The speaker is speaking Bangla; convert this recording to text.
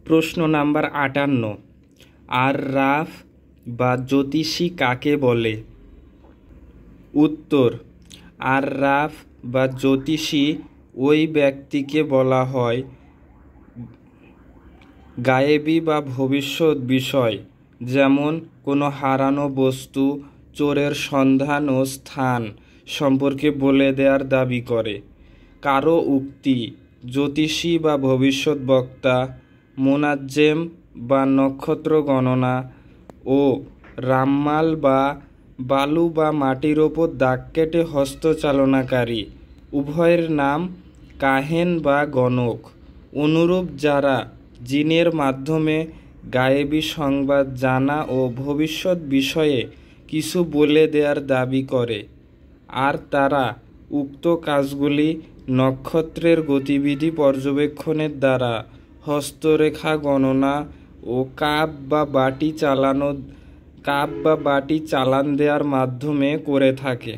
প্রশ্ন নাম্বার 58, আররাফ বা জ্যোতিষী কাকে বলে? উত্তর, আররাফ বা জ্যোতিষী ওই ব্যক্তিকে বলা হয় গায়েবী বা ভবিষ্যৎ বিষয়, যেমন কোনো হারানো বস্তু, চোরের সন্ধান ও স্থান সম্পর্কে বলে দেওয়ার দাবি করে। কারো উক্তি জ্যোতিষী বা ভবিষ্যৎ বক্তা, মুনাজ্জেম বা নক্ষত্র গণনা ও রাম্মাল বা বালু বা মাটির ওপর দাগ কেটে হস্তচালনাকারী উভয়ের নাম কাহেন বা গণক। অনুরূপ যারা জিনের মাধ্যমে গায়েবী সংবাদ জানা ও ভবিষ্যৎ বিষয়ে কিছু বলে দেওয়ার দাবি করে, আর তারা উক্ত কাজগুলি নক্ষত্রের গতিবিধি পর্যবেক্ষণের দ্বারা, হস্তরেখা গণনা ও কাব বা বাটি চালান দেওয়ার মাধ্যমে করে থাকে।